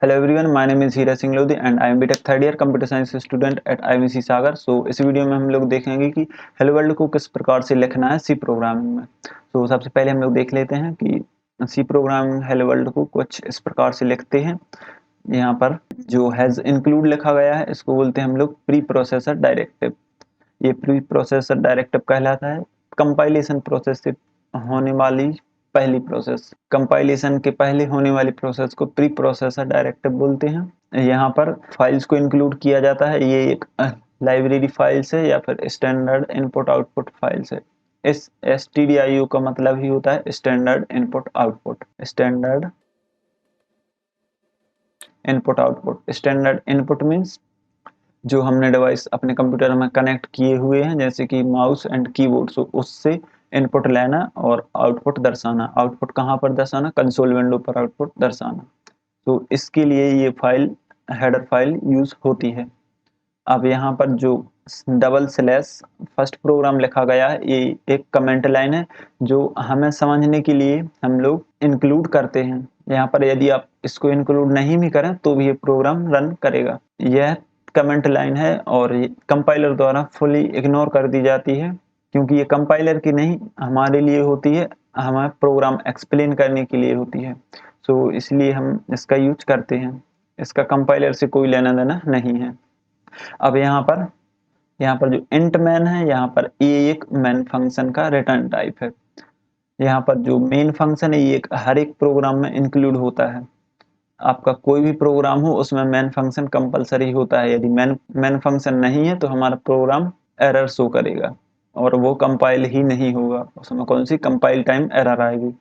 Hello everyone, my name is Heera Singh Lodhi and I am BTech third year computer science student at IVC Sagar. इस video में हम लोग देखेंगे कि हेलो वर्ल्ड को किस प्रकार से लिखना है सी प्रोग्रामिंग में। सबसे पहले हम लोग देख लेते हैं कि सी प्रोग्रामिंग हेलो वर्ल्ड को कुछ इस प्रकार से लिखते हैं। यहाँ पर जो हैज़ इंक्लूड लिखा गया है इसको बोलते हैं हम लोग प्री प्रोसेसर डायरेक्टिव। ये प्री प्रोसेसर डायरेक्टिव कहलाता है कंपाइलेशन प्रोसेस से होने वाली पहली प्रोसेस। कंपाइलेशन के पहले होने वाली प्रोसेस को प्री प्रोसेसर डायरेक्टिव बोलते हैं। यहाँ पर फाइल्स को इंक्लूड किया जाता है। ये एक लाइब्रेरी फाइल्स है या फिर स्टैंडर्ड इनपुट आउटपुट फाइल्स है। इस stdio का मतलब ही होता है standard input output. Standard input output, standard input means जो हमने डिवाइस अपने कंप्यूटर में कनेक्ट किए हुए हैं जैसे कि माउस एंड कीबोर्ड, उससे इनपुट लेना और आउटपुट दर्शाना। आउटपुट कहाँ पर दर्शाना? कंसोल विंडो पर आउटपुट दर्शाना। तो इसके लिए ये फाइल हेडर फाइल यूज होती है। अब यहाँ पर जो डबल स्लैश फर्स्ट प्रोग्राम लिखा गया है ये एक कमेंट लाइन है जो हमें समझने के लिए हम लोग इंक्लूड करते हैं। यहाँ पर यदि आप इसको इंक्लूड नहीं भी करें तो भी ये प्रोग्राम रन करेगा। यह कमेंट लाइन है और ये कंपाइलर द्वारा फुली इग्नोर कर दी जाती है क्योंकि ये कंपाइलर की नहीं हमारे लिए होती है, हमें प्रोग्राम एक्सप्लेन करने के लिए होती है। इसलिए हम इसका यूज करते हैं। इसका कंपाइलर से कोई लेना देना नहीं है। अब यहाँ पर जो इंट मैन है, यहाँ पर ये एक मैन फंक्शन का रिटर्न टाइप है। यहाँ पर जो मेन फंक्शन है ये हर एक प्रोग्राम में इंक्लूड होता है। आपका कोई भी प्रोग्राम हो उसमें मैन फंक्शन कंपलसरी होता है। यदि मैन फंक्शन नहीं है तो हमारा प्रोग्राम एरर शो करेगा और वो कंपाइल ही नहीं होगा। उसमें कौन सी कंपाइल टाइम एरर आएगी।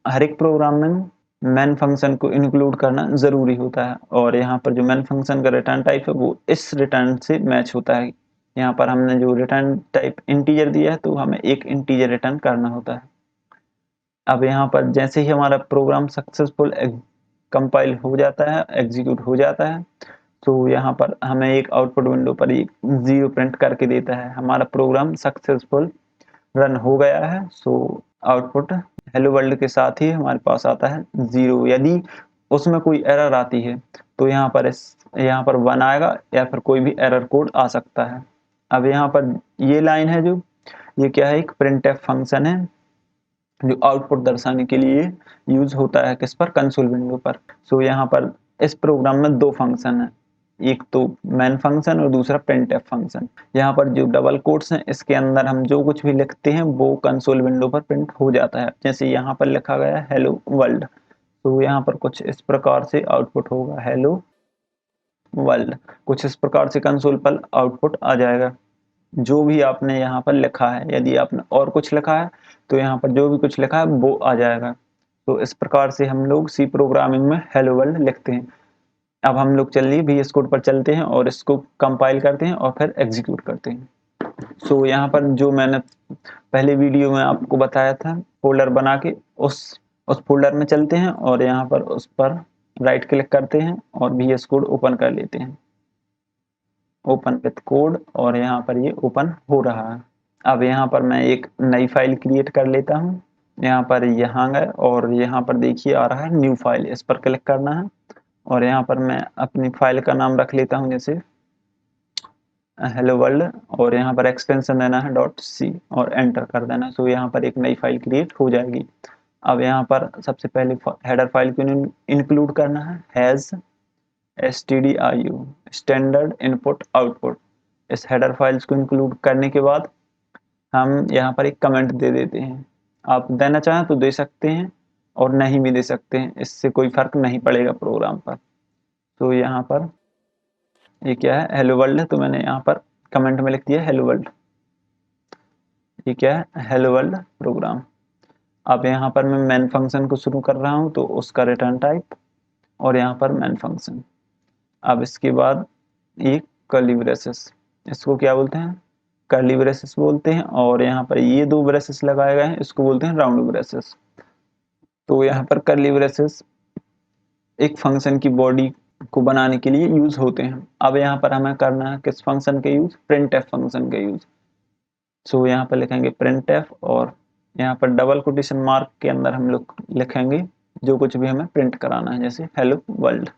हर एक प्रोग्राम में मैन फंक्शन को इंक्लूड करना जरूरी होता है और यहाँ पर जो मैन फंक्शन का रिटर्न टाइप है वो इस रिटर्न से मैच होता है। यहाँ पर हमने जो रिटर्न टाइप इंटीजर दिया है तो हमें एक इंटीजर रिटर्न करना होता है। अब यहाँ पर जैसे ही हमारा प्रोग्राम सक्सेसफुल कंपाइल हो जाता है, एग्जीक्यूट हो जाता है, तो यहाँ पर हमें एक आउटपुट विंडो पर एक 0 प्रिंट करके देता है। हमारा प्रोग्राम सक्सेसफुल रन हो गया है। आउटपुट हेलो वर्ल्ड के साथ ही हमारे पास आता है 0। यदि उसमें कोई एरर आती है तो यहाँ पर 1 आएगा या फिर कोई भी एरर कोड आ सकता है। अब यहाँ पर ये लाइन है जो ये क्या है, एक प्रिंटफ फंक्शन है जो आउटपुट दर्शाने के लिए यूज होता है। किस पर? कंसोल विंडो पर। यहाँ पर इस प्रोग्राम में दो फंक्शन है, एक तो मैन फंक्शन और दूसरा प्रिंटफ फंक्शन। यहाँ पर जो डबल कोट्स हैं इसके अंदर हम जो कुछ भी लिखते हैं वो कंसोल विंडो पर प्रिंट हो जाता है। जैसे यहाँ पर लिखा गया है हेलो वर्ल्ड, तो यहाँ पर कुछ इस प्रकार से आउटपुट होगा हेलो वर्ल्ड। कुछ इस प्रकार से कंसोल पर आउटपुट आ जाएगा जो भी आपने यहाँ पर लिखा है। यदि आपने और कुछ लिखा है तो यहाँ पर जो भी कुछ लिखा है वो आ जाएगा। इस प्रकार से हम लोग सी प्रोग्रामिंग में हेलो वर्ल्ड लिखते हैं। अब हम लोग चलिए VS कोड पर चलते हैं और इसको कंपाइल करते हैं और फिर एग्जीक्यूट करते हैं। यहाँ पर जो मैंने पहले वीडियो में आपको बताया था फोल्डर बना के, उस फोल्डर में चलते हैं और यहाँ पर उस पर राइट क्लिक करते हैं और VS कोड ओपन कर लेते हैं। ओपन विथ कोड और यहाँ पर ये ओपन हो रहा है। अब यहाँ पर मैं एक नई फाइल क्रिएट कर लेता हूँ। यहाँ पर यहाँ गए और यहाँ पर देखिए आ रहा है न्यू फाइल, इस पर क्लिक करना है और यहाँ पर मैं अपनी फाइल का नाम रख लेता हूँ जैसे हेलो वर्ल्ड और यहाँ पर एक्सटेंशन देना है .c और एंटर कर देना। यहाँ पर एक नई फाइल क्रिएट हो जाएगी। अब यहाँ पर सबसे पहले हेडर फाइल को इंक्लूड करना है has stdio standard input output. इस हेडर फाइल्स को इंक्लूड करने के बाद हम यहाँ पर एक कमेंट दे देते हैं। आप देना चाहें तो दे सकते हैं और नहीं भी दे सकते हैं, इससे कोई फर्क नहीं पड़ेगा प्रोग्राम पर। यहाँ पर ये क्या है, हेलो वर्ल्ड है, तो मैंने यहाँ पर कमेंट में लिख दिया हेलो वर्ल्ड। ये क्या है, हेलो वर्ल्ड प्रोग्राम। अब यहाँ पर मैं मैन फंक्शन को शुरू कर रहा हूँ तो उसका रिटर्न टाइप और यहाँ पर मैन फंक्शन। अब इसके बाद ये कर्ली ब्रेसेस, इसको क्या बोलते हैं? कर्ली ब्रेसेस बोलते हैं। और यहाँ पर ये दो ब्रेसेस लगाए गए हैं इसको बोलते हैं राउंड ब्रेसेस। यहाँ पर कर्ली ब्रेसेस एक फंक्शन की बॉडी को बनाने के लिए यूज होते हैं। अब यहाँ पर हमें करना है किस फंक्शन के यूज? प्रिंटफ फंक्शन के यूज। यहाँ पर लिखेंगे प्रिंटफ और यहाँ पर डबल कोटेशन मार्क के अंदर हम लोग लिखेंगे जो कुछ भी हमें प्रिंट कराना है, जैसे हेलो वर्ल्ड।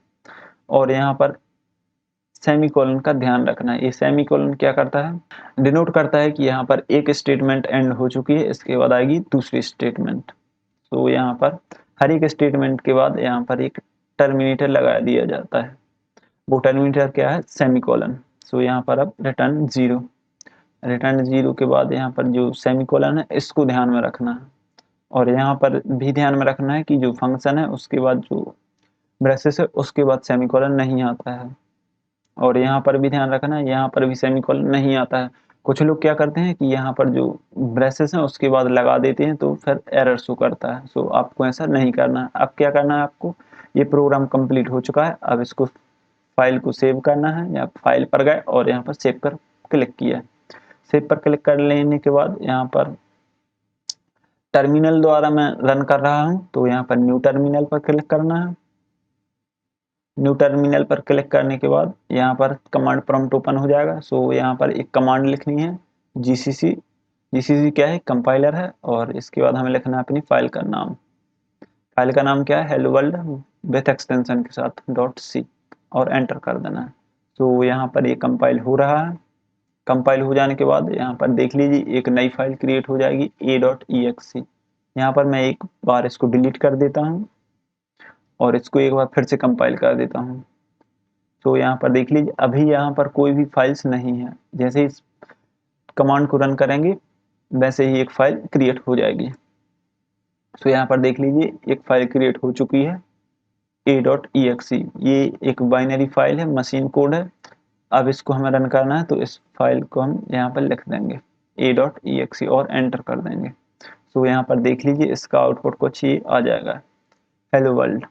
और यहाँ पर सेमीकोलन का ध्यान रखना है। ये सेमीकोलन क्या करता है, डिनोट करता है कि यहाँ पर एक स्टेटमेंट एंड हो चुकी है, इसके बाद आएगी दूसरी स्टेटमेंट। तो यहाँ पर हर एक स्टेटमेंट के बाद यहाँ पर एक टर्मिनेटर लगा दिया जाता है। वो टर्मिनेटर क्या है, सेमीकोलन। सो यहाँ पर अब रिटर्न 0, रिटर्न 0 के बाद यहाँ पर जो सेमीकोलन है इसको ध्यान में रखना है। और यहाँ पर भी ध्यान में रखना है कि जो फंक्शन है उसके बाद जो ब्रेसेस है उसके बाद सेमीकोलन नहीं आता है। और यहाँ पर भी ध्यान रखना है, यहाँ पर भी सेमीकोलन नहीं आता है। कुछ लोग क्या करते हैं कि यहाँ पर जो ब्रेसेस हैं उसके बाद लगा देते हैं तो फिर एरर शो करता है। सो आपको ऐसा नहीं करना है। अब क्या करना है आपको, ये प्रोग्राम कंप्लीट हो चुका है। अब इसको फाइल को सेव करना है, या फाइल पर गए और यहाँ पर सेव पर क्लिक किया। सेव पर क्लिक कर लेने के बाद यहाँ पर टर्मिनल द्वारा मैं रन कर रहा हूँ, तो यहाँ पर न्यू टर्मिनल पर क्लिक करना है। न्यू टर्मिनल पर क्लिक करने के बाद यहाँ पर कमांड प्रॉम्प्ट ओपन हो जाएगा। सो यहाँ पर एक कमांड लिखनी है, जीसीसी। जीसीसी क्या है, कंपाइलर है। और इसके बाद हमें लिखना है अपनी फाइल का नाम। फाइल का नाम क्या है, हेलो वर्ल्ड विथ एक्सटेंशन के साथ .c, और एंटर कर देना है। तो यहाँ पर ये कंपाइल हो रहा है। कंपाइल हो जाने के बाद यहाँ पर देख लीजिए एक नई फाइल क्रिएट हो जाएगी a.exe। यहाँ पर मैं एक बार इसको डिलीट कर देता हूँ और इसको एक बार फिर से कंपाइल कर देता हूँ। तो यहाँ पर देख लीजिए अभी यहाँ पर कोई भी फाइल्स नहीं है। जैसे इस कमांड को रन करेंगे वैसे ही एक फाइल क्रिएट हो जाएगी। तो यहाँ पर देख लीजिए एक फाइल क्रिएट हो चुकी है a.exe। ये एक बाइनरी फाइल है, मशीन कोड है। अब इसको हमें रन करना है तो इस फाइल को हम यहाँ पर लिख देंगे a.exe और एंटर कर देंगे। तो यहाँ पर देख लीजिए इसका आउटपुट कुछ ये आ जाएगा, हेलो वर्ल्ड।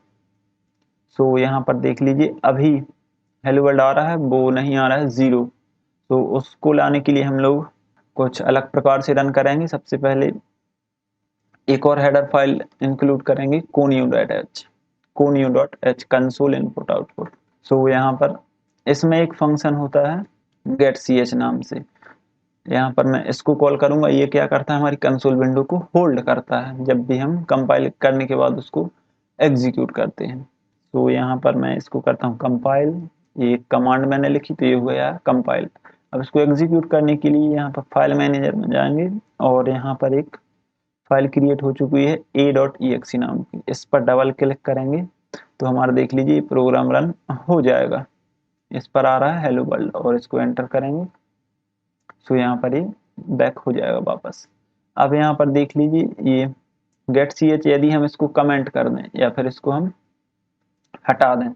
सो यहाँ पर देख लीजिए अभी हेलो वर्ल्ड आ रहा है, वो नहीं आ रहा है 0। तो उसको लाने के लिए हम लोग कुछ अलग प्रकार से रन करेंगे। सबसे पहले एक और हेडर फाइल इंक्लूड करेंगे, conio.h कंसोल इनपुट आउटपुट। सो यहाँ पर इसमें एक फंक्शन होता है getch नाम से। यहाँ पर मैं इसको कॉल करूंगा। ये क्या करता है, हमारी कंसोल विंडो को होल्ड करता है जब भी हम कंपाइल करने के बाद उसको एग्जीक्यूट करते हैं। तो यहाँ पर मैं इसको करता हूँ कंपाइल। ये कमांड मैंने लिखी तो ये हो गया कंपाइल। अब इसको एग्जीक्यूट करने के लिए यहाँ पर फाइल मैनेजर में जाएंगे और यहाँ पर एक फाइल क्रिएट हो चुकी है a.exe नाम की। इस पर डबल क्लिक करेंगे तो हमारा देख लीजिए प्रोग्राम रन हो जाएगा। इस पर आ रहा है हेलो वर्ल्ड और इसको एंटर करेंगे। सो यहाँ पर ये बैक हो जाएगा वापस। अब यहाँ पर देख लीजिए ये getch, यदि हम इसको कमेंट कर दें या फिर इसको हम हटा दें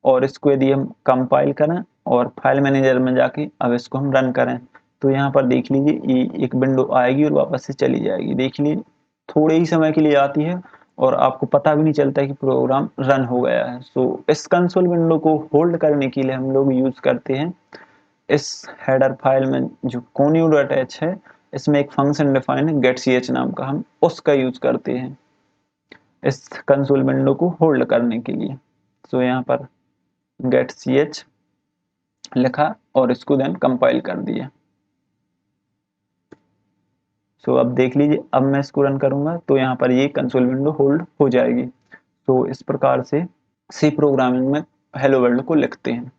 और इसको यदि हम कंपाइल करें और फाइल मैनेजर में जाके अब इसको हम रन करें तो यहाँ पर देख लीजिए ये एक विंडो आएगी और वापस से चली जाएगी। देख लीजिए थोड़े ही समय के लिए आती है और आपको पता भी नहीं चलता कि प्रोग्राम रन हो गया है। सो इस कंसोल विंडो को होल्ड करने के लिए हम लोग यूज करते हैं इस हेडर फाइल में जो conio.h है, इसमें एक फंक्शन डिफाइन है getch नाम का, हम उसका यूज करते हैं इस कंसोल विंडो को होल्ड करने के लिए। सो यहाँ पर getch लिखा और इसको देन कंपाइल कर दिया। सो अब देख लीजिए अब मैं इसको रन करूंगा तो यहाँ पर ये कंसोल विंडो होल्ड हो जाएगी। तो इस प्रकार से सी प्रोग्रामिंग में हेलो वर्ल्ड को लिखते हैं।